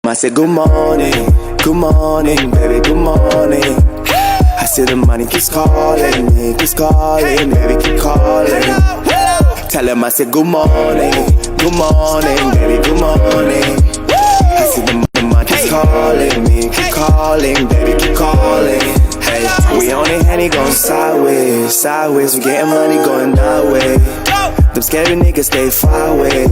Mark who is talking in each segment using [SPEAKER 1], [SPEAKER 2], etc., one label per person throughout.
[SPEAKER 1] I said good morning, baby, good morning. I see the money keeps calling me, baby, keep calling. Tell him I said good morning, baby, good morning. I see the money keeps calling me, keep calling, baby, keep calling. Hey, we on it, honey, going sideways. We getting money going that way. Them scary niggas stay far away.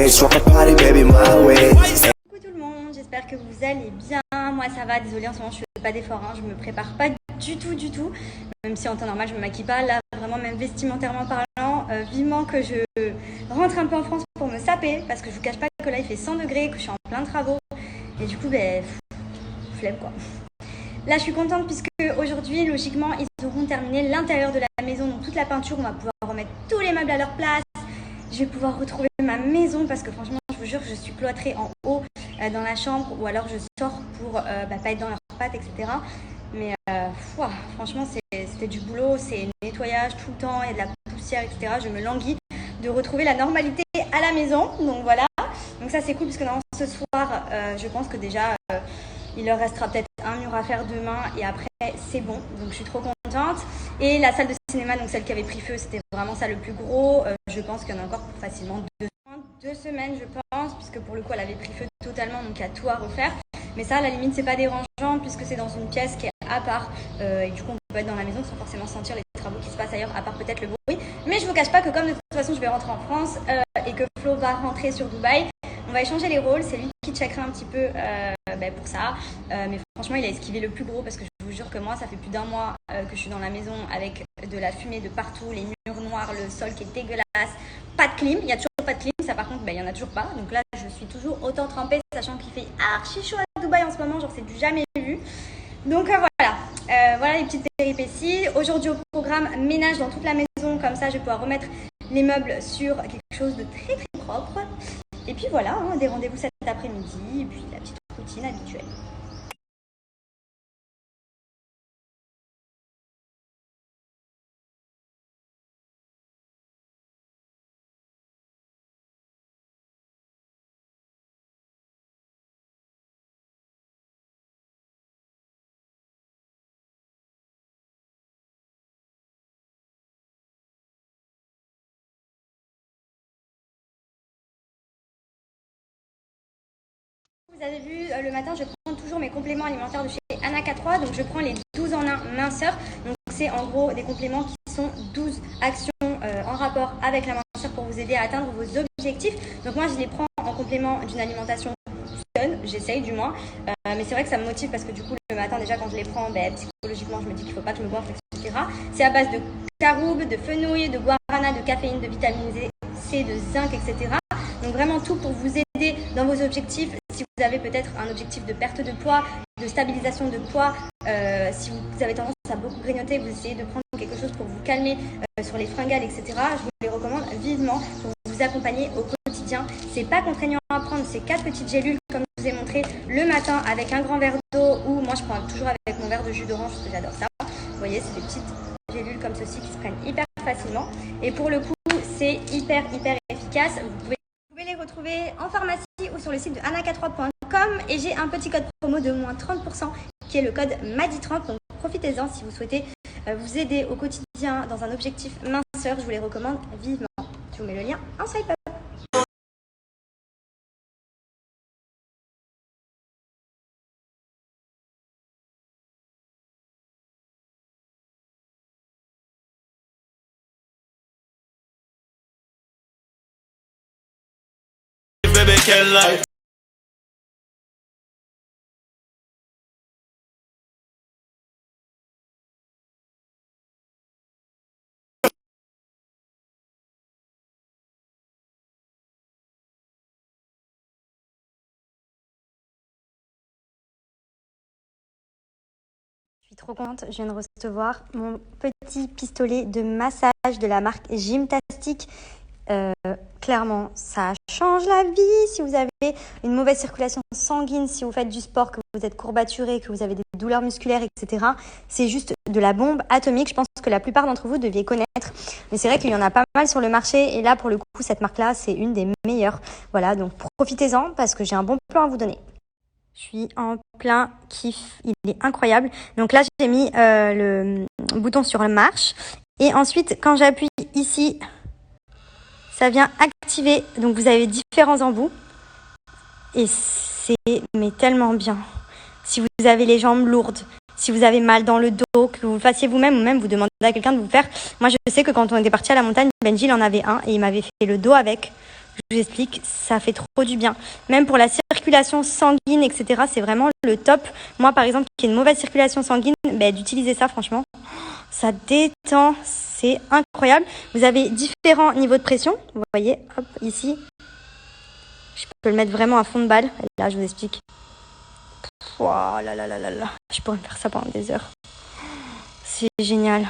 [SPEAKER 1] Stroke a party, baby, my way.
[SPEAKER 2] Coucou tout le monde, j'espère que vous allez bien. Moi ça va, désolée en ce moment je fais pas d'efforts, je me prépare pas du tout. Même si en temps normal je me maquille pas, là vraiment même vestimentairement parlant, vivement que je rentre un peu en France pour me saper. Parce que je vous cache pas que là il fait 100 degrés, que je suis en plein travaux. Et du coup flemme quoi. Là je suis contente puisque aujourd'hui logiquement ils auront terminé l'intérieur de la maison. Donc toute la peinture, on va pouvoir remettre tous les meubles à leur place. Je vais pouvoir retrouver ma maison parce que franchement je vous jure que je suis cloîtrée en haut dans la chambre, ou alors je sors pour pas être dans leurs pattes, etc. Mais franchement c'était du boulot, c'est nettoyage tout le temps, il y a de la poussière, etc. Je me languis de retrouver la normalité à la maison, donc voilà. Donc ça c'est cool parce que normalement ce soir je pense que déjà il leur restera peut-être un mur à faire demain et après c'est bon, donc je suis trop contente. Et la salle de cinéma, donc celle qui avait pris feu, c'était vraiment ça le plus gros. Je pense qu'il y en a encore pour facilement 2 semaines je pense, puisque pour le coup elle avait pris feu totalement, donc il y a tout à refaire. Mais ça à la limite c'est pas dérangeant puisque c'est dans une pièce qui est à part et du coup on peut être dans la maison sans forcément sentir les travaux qui se passent ailleurs, à part peut-être le bruit. Mais je vous cache pas que comme de toute façon je vais rentrer en France et que Flo va rentrer sur Dubaï, on va échanger les rôles, c'est lui qui checkera un petit peu pour ça. Mais franchement, il a esquivé le plus gros parce que je vous jure que moi, ça fait plus d'1 mois que je suis dans la maison avec de la fumée de partout, les murs noirs, le sol qui est dégueulasse, pas de clim. Il y a toujours pas de clim, ça par contre, il y en a toujours pas. Donc là, je suis toujours autant trempée, sachant qu'il fait archi chaud à Dubaï en ce moment, genre c'est du jamais vu. Donc voilà les petites péripéties. Aujourd'hui au programme, ménage dans toute la maison, comme ça je vais pouvoir remettre les meubles sur quelque chose de très propre. Et puis voilà, des rendez-vous cet après-midi, et puis la petite routine habituelle. Vous avez vu, le matin, je prends toujours mes compléments alimentaires de chez Anna-K3. Donc je prends les 12 en 1 minceur. Donc c'est en gros des compléments qui sont 12 actions en rapport avec la minceur pour vous aider à atteindre vos objectifs. Donc moi je les prends en complément d'une alimentation saine, j'essaye du moins. Mais c'est vrai que ça me motive parce que du coup le matin déjà quand je les prends, psychologiquement je me dis qu'il ne faut pas que je me goinfre, etc. C'est à base de caroube, de fenouil, de guarana, de caféine, de vitamine C, de zinc, etc. Donc vraiment tout pour vous aider dans vos objectifs. Si vous avez peut-être un objectif de perte de poids, de stabilisation de poids, si vous avez tendance à beaucoup grignoter, vous essayez de prendre quelque chose pour vous calmer sur les fringales, etc. Je vous les recommande vivement pour vous accompagner au quotidien. C'est pas contraignant à prendre, c'est 4 petites gélules comme je vous ai montré le matin avec un grand verre d'eau, ou moi je prends toujours avec mon verre de jus d'orange parce que j'adore ça. Vous voyez, c'est des petites gélules comme ceci qui se prennent hyper facilement. Et pour le coup, c'est hyper efficace. Vous pouvez les retrouver en pharmacie ou sur le site de anna3.com et j'ai un petit code promo de moins 30% qui est le code MADI30. Donc profitez-en si vous souhaitez vous aider au quotidien dans un objectif minceur. Je vous les recommande vivement. Je vous mets le lien en swipe up.
[SPEAKER 1] Baby, quelle life.
[SPEAKER 2] Je suis trop contente, je viens de recevoir mon petit pistolet de massage de la marque Gymtastic. Clairement, ça change la vie. Si vous avez une mauvaise circulation sanguine, si vous faites du sport, que vous êtes courbaturé, que vous avez des douleurs musculaires, etc., c'est juste de la bombe atomique. Je pense que la plupart d'entre vous deviez connaître. Mais c'est vrai qu'il y en a pas mal sur le marché. Et là, pour le coup, cette marque-là, c'est une des meilleures. Voilà, donc profitez-en parce que j'ai un bon plan à vous donner. Je suis en plein kiff, il est incroyable. Donc là, j'ai mis le bouton sur la marche. Et ensuite, quand j'appuie ici, ça vient activer. Donc vous avez différents embouts. Et c'est mais tellement bien. Si vous avez les jambes lourdes, si vous avez mal dans le dos, que vous le fassiez vous-même ou même vous demandez à quelqu'un de vous faire. Moi, je sais que quand on était parti à la montagne, Benji, il en avait un et il m'avait fait le dos avec. Je vous explique, ça fait trop du bien. Même pour la circulation sanguine, etc., c'est vraiment le top. Moi, par exemple, qui ai une mauvaise circulation sanguine, d'utiliser ça, franchement, ça détend, c'est incroyable. Vous avez différents niveaux de pression. Vous voyez, hop, ici, je peux le mettre vraiment à fond de balle. Et là, je vous explique. Oh là là là là là, je pourrais faire ça pendant des heures. C'est génial.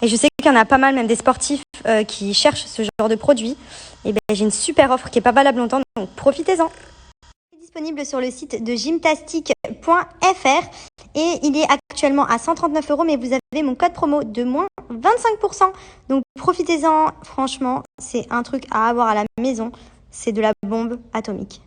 [SPEAKER 2] Et je sais qu'il y en a pas mal, même des sportifs qui cherchent ce genre de produit. Et j'ai une super offre qui est pas valable longtemps, donc profitez-en. Il est disponible sur le site de gymtastic.fr et il est actuellement à 139 €, mais vous avez mon code promo de moins 25%. Donc profitez-en, franchement, c'est un truc à avoir à la maison. C'est de la bombe atomique.